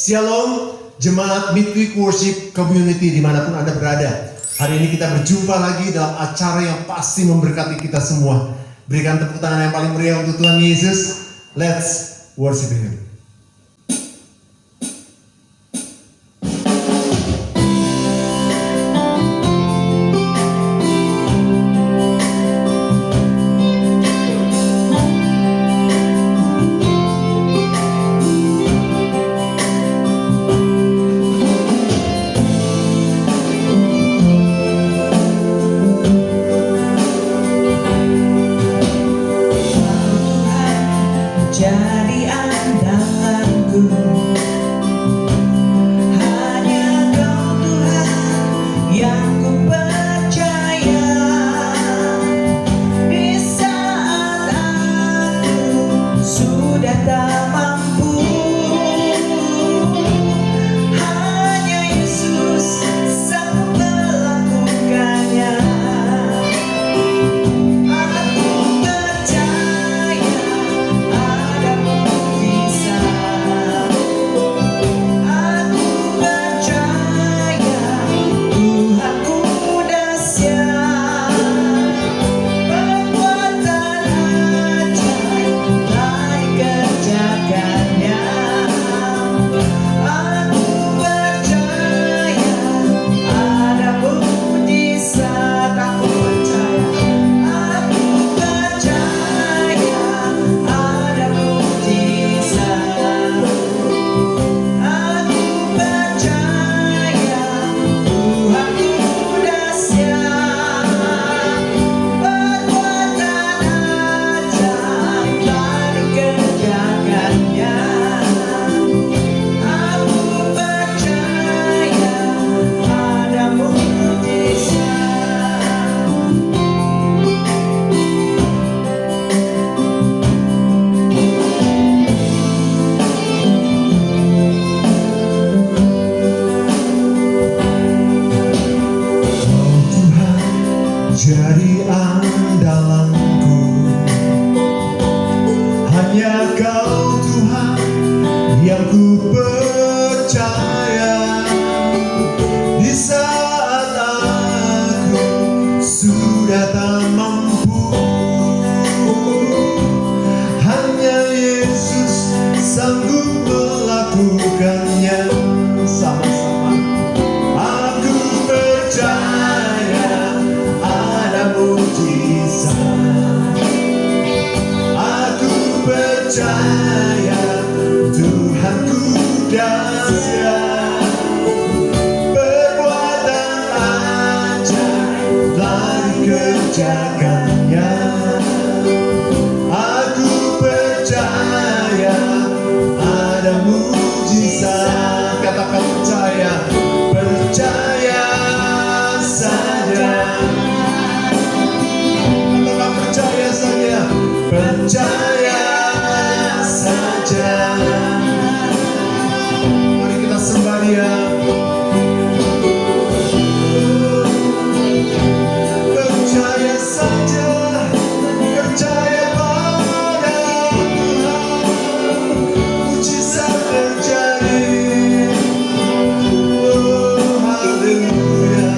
Shalom, Jemaat Midweek Worship Community dimanapun Anda berada. Hari ini kita berjumpa lagi dalam acara yang pasti memberkati kita semua. Berikan tepuk tangan yang paling meriah untuk Tuhan Yesus. Let's worship Him. Jadi andalanku, hanya Kau Tuhan yang ku percaya. Di saat aku sudah tak mampu, hanya Yesus sanggup melakukannya. Jadi andalanku, hanya Kau Tuhan yang ku percaya. Di saat aku sudah tak mampu, hanya Yesus sanggup melakukannya. Sama-sama aku percaya mujizat. Aku percaya Tuhanku dahsyat, perbuatan ajaib telah dikerjakannya. Aku percaya ada mujizat. Katakan percaya, percaya saja. Percaya saja. Mari kita sembah Dia. Percaya saja, percaya pada Tuhan, mujizat terjadi. Oh, haleluya.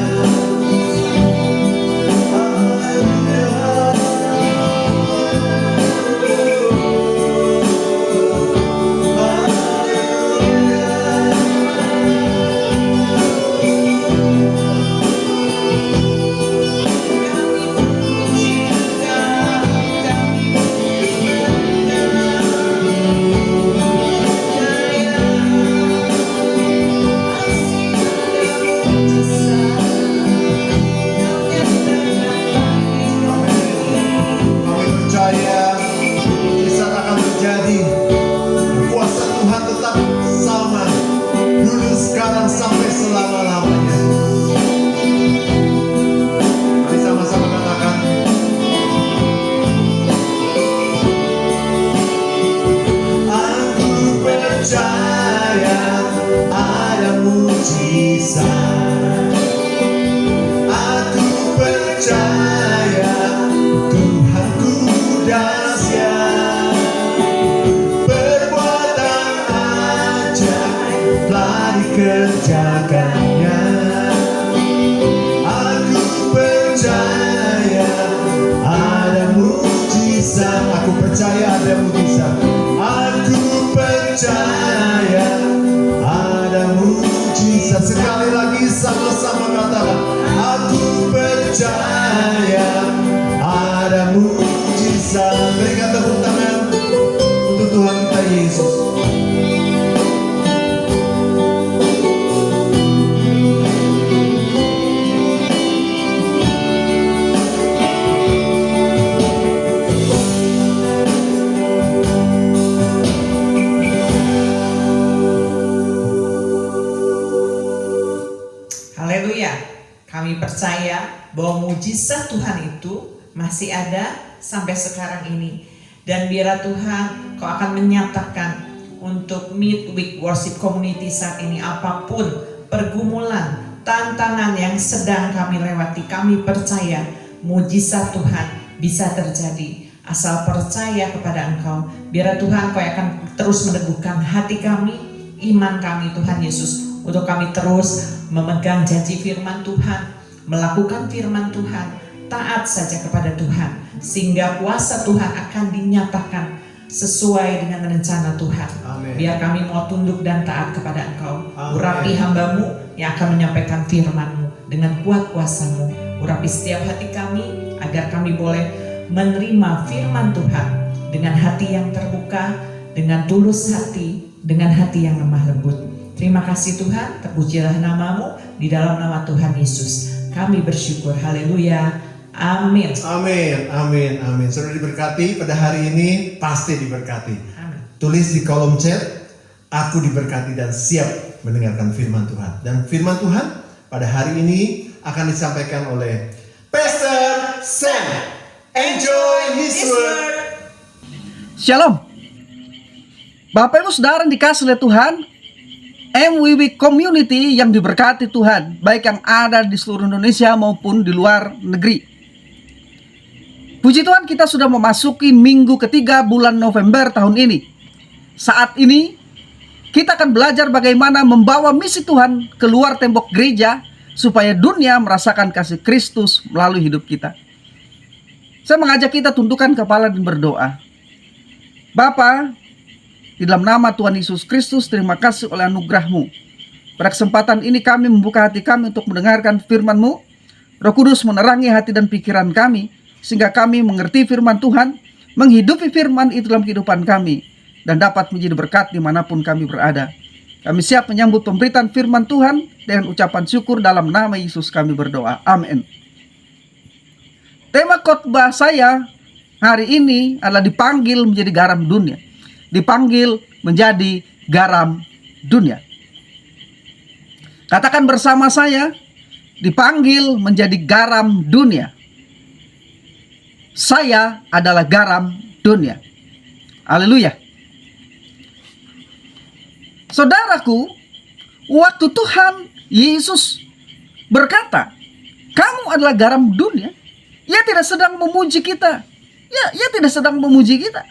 Sekarang sampai selama-lamanya. Mari sama-sama katakan, aku percaya ada mujizat. Aku percaya Tuhanku dahsyat, perbuatan ajaib kerjakannya. Aku percaya ada mujizat. Aku percaya ada mujizat. Aku percaya ada mujizat. Sekali lagi sama-sama katakan, aku percaya ada mujizat. Berikan tepuk tangan untuk Tuhan kita Yesus. Haleluya. Kami percaya bahwa mujizat Tuhan itu masih ada sampai sekarang ini. Dan biarlah Tuhan Kau akan menyatakan untuk Midweek Worship Community saat ini, apapun pergumulan, tantangan yang sedang kami lewati, kami percaya mujizat Tuhan bisa terjadi. Asal percaya kepada Engkau, biarlah Tuhan Kau akan terus meneguhkan hati kami, iman kami Tuhan Yesus, untuk kami terus memegang janji firman Tuhan, melakukan firman Tuhan, taat saja kepada Tuhan, sehingga kuasa Tuhan akan dinyatakan sesuai dengan rencana Tuhan. Amin. Biar kami mau tunduk dan taat kepada Engkau. Amin. Urapi hamba-Mu yang akan menyampaikan firman-Mu dengan kuat kuasa-Mu. Urapi setiap hati kami agar kami boleh menerima firman Tuhan dengan hati yang terbuka, dengan tulus hati, dengan hati yang lemah lembut. Terima kasih Tuhan, terpujilah nama-Mu, di dalam nama Tuhan Yesus kami bersyukur. Haleluya. Amin. Amin, amin, amin. Sudah diberkati pada hari ini, pasti diberkati. Amin. Tulis di kolom chat, aku diberkati dan siap mendengarkan firman Tuhan. Dan firman Tuhan pada hari ini akan disampaikan oleh Pastor Sam. Enjoy his word. Shalom. Bapak Ibu Saudara yang dikasih oleh Tuhan, MWW Community yang diberkati Tuhan, baik yang ada di seluruh Indonesia maupun di luar negeri. Puji Tuhan, kita sudah memasuki minggu ketiga bulan November tahun ini. Saat ini kita akan belajar bagaimana membawa misi Tuhan keluar tembok gereja supaya dunia merasakan kasih Kristus melalui hidup kita. Saya mengajak kita tundukkan kepala dan berdoa. Bapa, di dalam nama Tuhan Yesus Kristus, terima kasih oleh anugerah-Mu. Pada kesempatan ini kami membuka hati kami untuk mendengarkan firman-Mu. Roh Kudus menerangi hati dan pikiran kami, sehingga kami mengerti firman Tuhan, menghidupi firman itu dalam kehidupan kami, dan dapat menjadi berkat dimanapun kami berada. Kami siap menyambut pemberitaan firman Tuhan dengan ucapan syukur dalam nama Yesus kami berdoa. Amin. Tema khotbah saya hari ini adalah dipanggil menjadi garam dunia. Dipanggil menjadi garam dunia. Katakan bersama saya, dipanggil menjadi garam dunia. Saya adalah garam dunia. Haleluya. Saudaraku, waktu Tuhan Yesus berkata, kamu adalah garam dunia, Ia tidak sedang memuji kita. Ia tidak sedang memuji kita.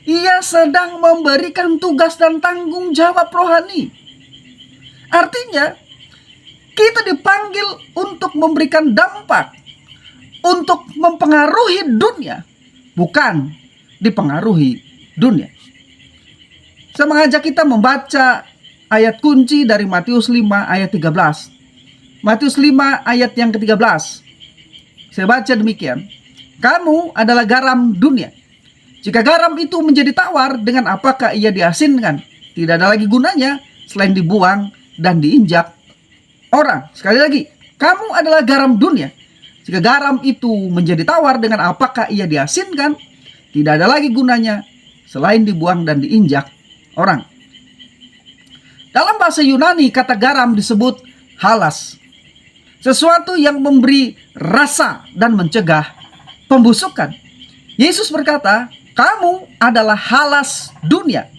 Ia sedang memberikan tugas dan tanggung jawab rohani. Artinya, kita dipanggil untuk memberikan dampak, untuk mempengaruhi dunia, bukan dipengaruhi dunia. Saya mengajak kita membaca ayat kunci dari Matius 5 ayat 13. Matius 5 ayat yang ke-13. Saya baca demikian. Kamu adalah garam dunia. Jika garam itu menjadi tawar, dengan apakah ia diasinkan? Tidak ada lagi gunanya selain dibuang dan diinjak orang. Sekali lagi, kamu adalah garam dunia. Jika garam itu menjadi tawar, dengan apakah ia diasinkan? Tidak ada lagi gunanya selain dibuang dan diinjak orang. Dalam bahasa Yunani, kata garam disebut halas. Sesuatu yang memberi rasa dan mencegah pembusukan. Yesus berkata, kamu adalah halas dunia.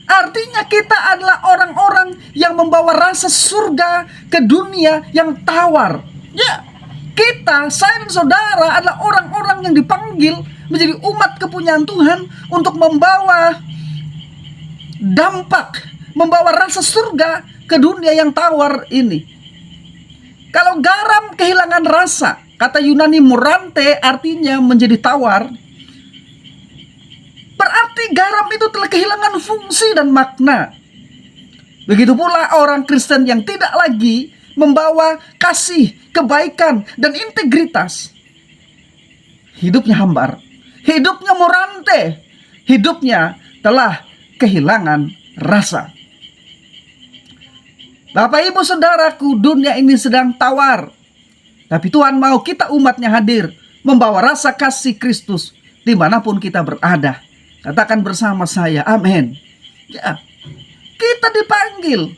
Artinya kita adalah orang-orang yang membawa rasa surga ke dunia yang tawar. Ya, kita, saya dan saudara adalah orang-orang yang dipanggil menjadi umat kepunyaan Tuhan untuk membawa dampak, membawa rasa surga ke dunia yang tawar ini. Kalau garam kehilangan rasa, kata Yunani morante artinya menjadi tawar, berarti garam itu telah kehilangan fungsi dan makna. Begitu pula orang Kristen yang tidak lagi membawa kasih, kebaikan, dan integritas. Hidupnya hambar, hidupnya morante, hidupnya telah kehilangan rasa. Bapak ibu saudaraku, dunia ini sedang tawar. Tapi Tuhan mau kita umatnya hadir, membawa rasa kasih Kristus dimanapun kita berada. Katakan bersama saya, amin. Ya, kita dipanggil,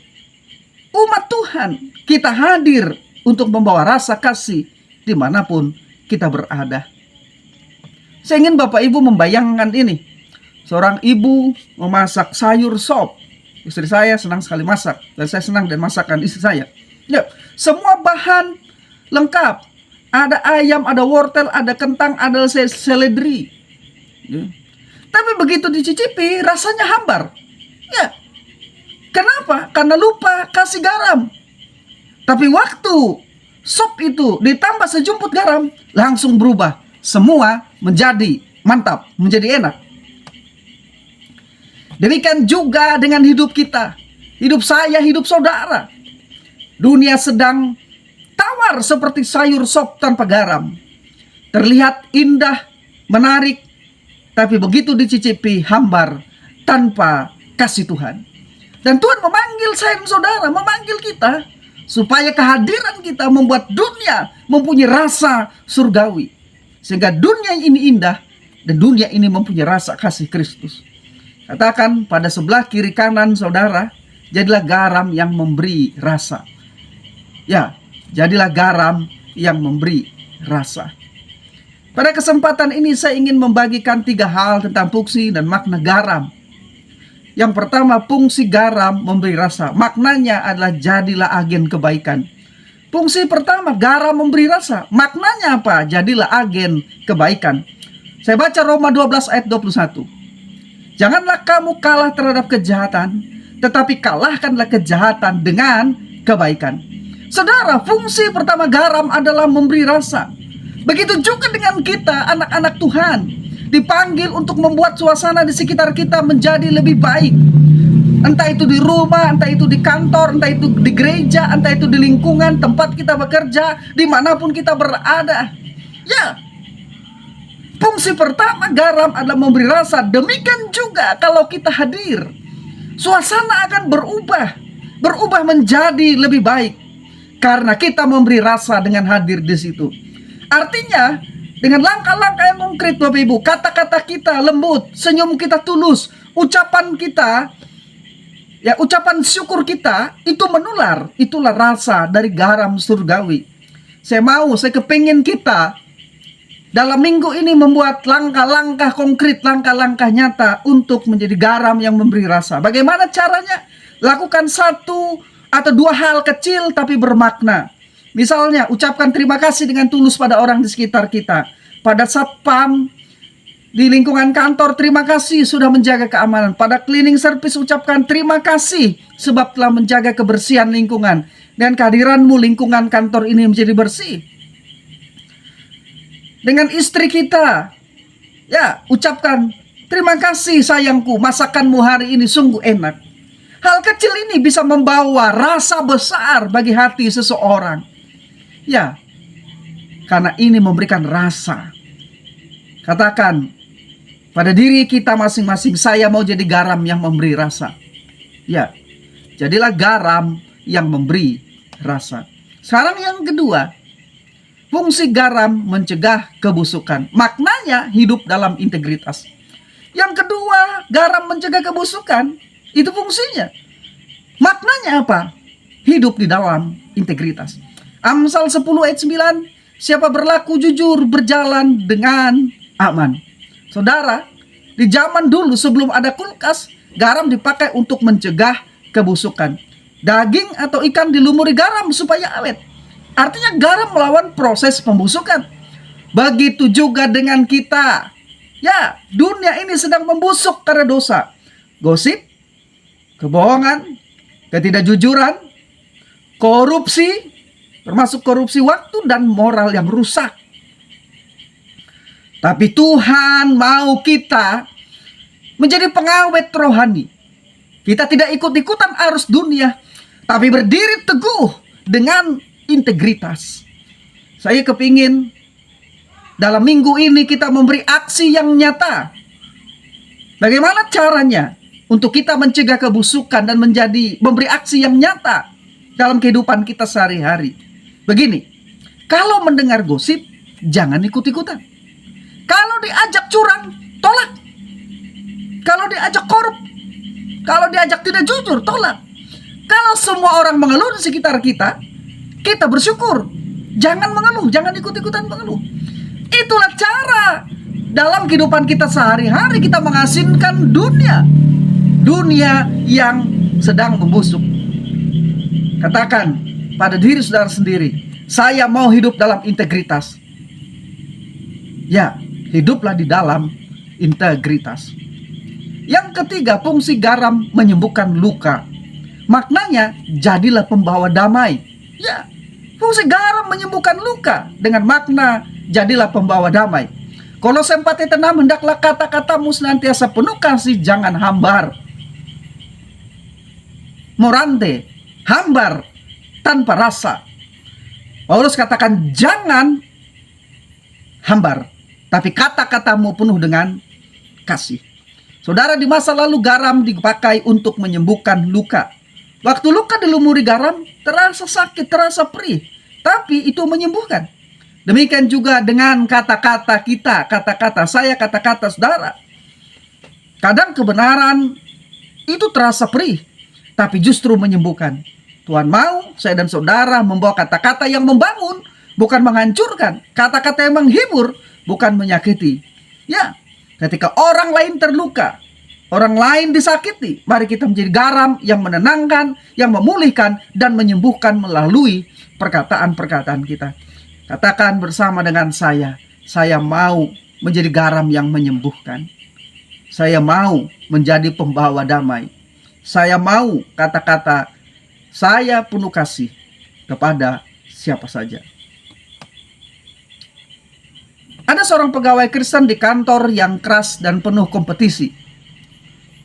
umat Tuhan, kita hadir untuk membawa rasa kasih dimanapun kita berada. Saya ingin Bapak Ibu membayangkan ini. Seorang ibu memasak sayur sop. Istri saya senang sekali masak, dan saya senang dan masakan istri saya. Ya, semua bahan lengkap. Ada ayam, ada wortel, ada kentang, ada seledri. Ya. Tapi begitu dicicipi, rasanya hambar. Ya. Kenapa? Karena lupa kasih garam. Tapi waktu sop itu ditambah sejumput garam, langsung berubah. Semua menjadi mantap, menjadi enak. Demikian juga dengan hidup kita, hidup saya, hidup saudara. Dunia sedang tawar seperti sayur sop tanpa garam. Terlihat indah, menarik, tapi begitu dicicipi hambar tanpa kasih Tuhan. Dan Tuhan memanggil saya dan saudara, memanggil kita supaya kehadiran kita membuat dunia mempunyai rasa surgawi. Sehingga dunia ini indah dan dunia ini mempunyai rasa kasih Kristus. Katakan pada sebelah kiri kanan saudara, jadilah garam yang memberi rasa. Ya, jadilah garam yang memberi rasa. Pada kesempatan ini saya ingin membagikan 3 hal tentang fungsi dan makna garam. Yang pertama, fungsi garam memberi rasa. Maknanya adalah jadilah agen kebaikan. Fungsi pertama, garam memberi rasa. Maknanya apa? Jadilah agen kebaikan. Saya baca Roma 12 ayat 21. Janganlah kamu kalah terhadap kejahatan, tetapi kalahkanlah kejahatan dengan kebaikan. Saudara, fungsi pertama garam adalah memberi rasa. Begitu juga dengan kita, anak-anak Tuhan, dipanggil untuk membuat suasana di sekitar kita menjadi lebih baik. Entah itu di rumah, entah itu di kantor, entah itu di gereja, entah itu di lingkungan tempat kita bekerja, dimanapun kita berada. Ya, fungsi pertama garam adalah memberi rasa. Demikian juga kalau kita hadir, suasana akan berubah menjadi lebih baik karena kita memberi rasa dengan hadir di situ. Artinya, dengan langkah-langkah yang konkret Bapak Ibu, kata-kata kita lembut, senyum kita tulus, ucapan kita, ya ucapan syukur kita itu menular. Itulah rasa dari garam surgawi. Saya kepingin kita dalam minggu ini membuat langkah-langkah konkret, langkah-langkah nyata untuk menjadi garam yang memberi rasa. Bagaimana caranya? Lakukan 1 atau 2 hal kecil tapi bermakna. Misalnya, ucapkan terima kasih dengan tulus pada orang di sekitar kita. Pada satpam di lingkungan kantor, terima kasih sudah menjaga keamanan. Pada cleaning service, ucapkan terima kasih sebab telah menjaga kebersihan lingkungan. Dan kehadiranmu lingkungan kantor ini menjadi bersih. Dengan istri kita, ya ucapkan terima kasih sayangku, masakanmu hari ini sungguh enak. Hal kecil ini bisa membawa rasa besar bagi hati seseorang. Ya, karena ini memberikan rasa. Katakan pada diri kita masing-masing, saya mau jadi garam yang memberi rasa. Ya, jadilah garam yang memberi rasa. Sekarang yang kedua, fungsi garam mencegah kebusukan. Maknanya hidup dalam integritas. Yang kedua, garam mencegah kebusukan. Itu fungsinya. Maknanya apa? Hidup di dalam integritas. Amsal 10 ayat 9, siapa berlaku jujur berjalan dengan aman. Saudara, di zaman dulu sebelum ada kulkas, garam dipakai untuk mencegah kebusukan. Daging atau ikan dilumuri garam supaya awet. Artinya garam melawan proses pembusukan. Begitu juga dengan kita. Ya, dunia ini sedang membusuk karena dosa. Gosip, kebohongan, ketidakjujuran, korupsi, termasuk korupsi waktu dan moral yang rusak. Tapi Tuhan mau kita menjadi pengawet rohani. Kita tidak ikut-ikutan arus dunia, tapi berdiri teguh dengan integritas. Saya kepingin dalam minggu ini kita memberi aksi yang nyata. Bagaimana caranya untuk kita mencegah kebusukan dan memberi aksi yang nyata dalam kehidupan kita sehari-hari? Begini, kalau mendengar gosip, jangan ikut-ikutan. Kalau diajak curang, tolak. Kalau diajak korup, kalau diajak tidak jujur, tolak. Kalau semua orang mengeluh di sekitar kita, kita bersyukur. Jangan mengeluh, jangan ikut-ikutan mengeluh. Itulah cara dalam kehidupan kita sehari-hari kita mengasingkan dunia. Dunia yang sedang membusuk. Katakan pada diri saudara sendiri, saya mau hidup dalam integritas. Ya, hiduplah di dalam integritas. Yang ketiga, fungsi garam menyembuhkan luka. Maknanya, jadilah pembawa damai. Ya, fungsi garam menyembuhkan luka. Dengan makna, jadilah pembawa damai. Kolose 4:6, hendaklah kata-katamu senantiasa penuh kasih, jangan hambar. Morante, hambar tanpa rasa. Paulus katakan, jangan hambar, tapi kata-katamu penuh dengan kasih. Saudara, di masa lalu garam dipakai untuk menyembuhkan luka. Waktu luka dilumuri garam, terasa sakit, terasa perih, tapi itu menyembuhkan. Demikian juga dengan kata-kata kita, kata-kata saya, kata-kata saudara. Kadang kebenaran itu terasa perih, tapi justru menyembuhkan. Tuhan mau saya dan saudara membawa kata-kata yang membangun, bukan menghancurkan. Kata-kata yang menghibur, bukan menyakiti. Ya, ketika orang lain terluka, orang lain disakiti, mari kita menjadi garam yang menenangkan, yang memulihkan, dan menyembuhkan melalui perkataan-perkataan kita. Katakan bersama dengan saya mau menjadi garam yang menyembuhkan. Saya mau menjadi pembawa damai. Saya mau kata-kata saya penuh kasih kepada siapa saja. Ada seorang pegawai Kristen di kantor yang keras dan penuh kompetisi.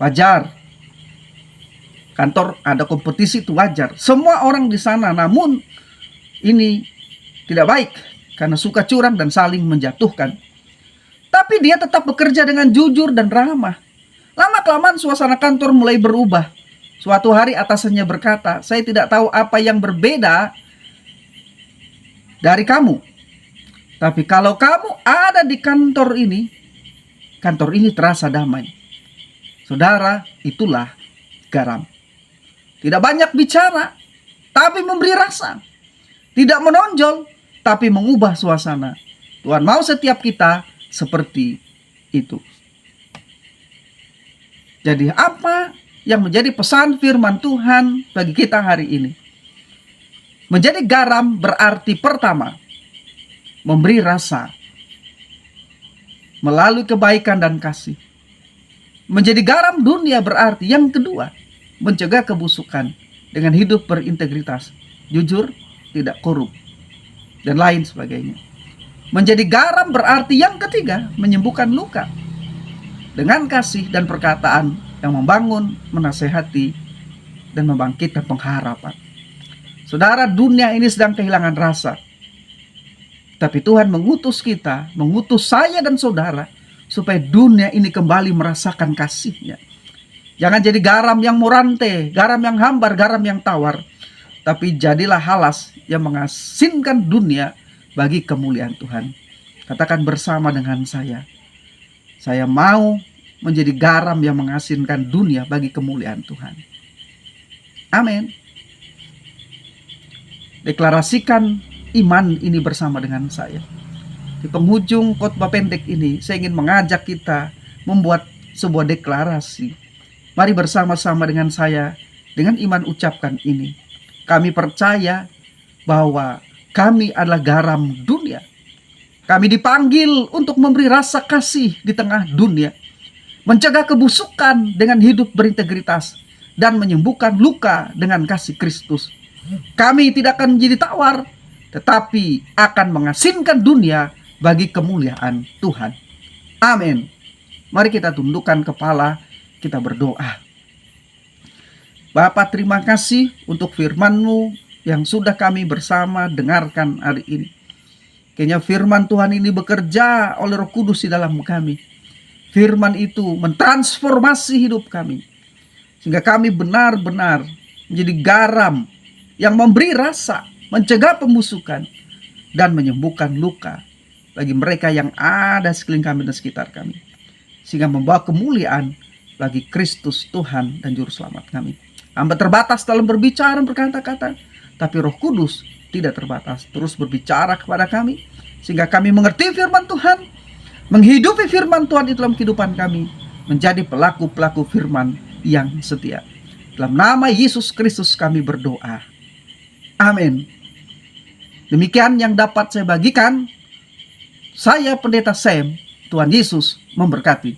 Wajar. Kantor ada kompetisi itu wajar. Semua orang di sana, namun ini tidak baik karena suka curang dan saling menjatuhkan. Tapi dia tetap bekerja dengan jujur dan ramah. Lama-kelamaan suasana kantor mulai berubah. Suatu hari atasannya berkata, saya tidak tahu apa yang berbeda dari kamu. Tapi kalau kamu ada di kantor ini terasa damai. Saudara, itulah garam. Tidak banyak bicara, tapi memberi rasa. Tidak menonjol, tapi mengubah suasana. Tuhan mau setiap kita seperti itu. Jadi apa yang menjadi pesan firman Tuhan bagi kita hari ini? Menjadi garam berarti pertama, memberi rasa melalui kebaikan dan kasih. Menjadi garam dunia berarti yang kedua, mencegah kebusukan dengan hidup berintegritas, jujur, tidak korup, dan lain sebagainya. Menjadi garam berarti yang ketiga, menyembuhkan luka dengan kasih dan perkataan yang membangun, menasehati, dan membangkitkan pengharapan. Saudara, dunia ini sedang kehilangan rasa. Tapi Tuhan mengutus kita, mengutus saya dan saudara, supaya dunia ini kembali merasakan kasih-Nya. Jangan jadi garam yang morante, garam yang hambar, garam yang tawar. Tapi jadilah halas yang mengasinkan dunia bagi kemuliaan Tuhan. Katakan bersama dengan saya mau menjadi garam yang mengasinkan dunia bagi kemuliaan Tuhan. Amin. Deklarasikan iman ini bersama dengan saya. Di penghujung khotbah pendek ini, saya ingin mengajak kita membuat sebuah deklarasi. Mari bersama-sama dengan saya, dengan iman ucapkan ini. Kami percaya bahwa kami adalah garam dunia. Kami dipanggil untuk memberi rasa kasih di tengah dunia. Mencegah kebusukan dengan hidup berintegritas. dan menyembuhkan luka dengan kasih Kristus. Kami tidak akan menjadi tawar, tetapi akan mengasingkan dunia bagi kemuliaan Tuhan. Amin. Mari kita tundukkan kepala, kita berdoa. Bapa, terima kasih untuk firman-Mu yang sudah kami bersama dengarkan hari ini. Kayaknya firman Tuhan ini bekerja oleh Roh Kudus di dalam kami. Firman itu mentransformasi hidup kami, sehingga kami benar-benar menjadi garam yang memberi rasa, mencegah pembusukan, dan menyembuhkan luka bagi mereka yang ada sekeliling kami dan sekitar kami, sehingga membawa kemuliaan bagi Kristus Tuhan dan Juru Selamat kami. Hamba terbatas dalam berbicara dan berkata-kata, tapi Roh Kudus tidak terbatas, terus berbicara kepada kami, sehingga kami mengerti firman Tuhan, menghidupi firman Tuhan di dalam kehidupan kami, menjadi pelaku-pelaku firman yang setia. Dalam nama Yesus Kristus kami berdoa. Amin. Demikian yang dapat saya bagikan. Saya Pendeta Sam. Tuhan Yesus memberkati.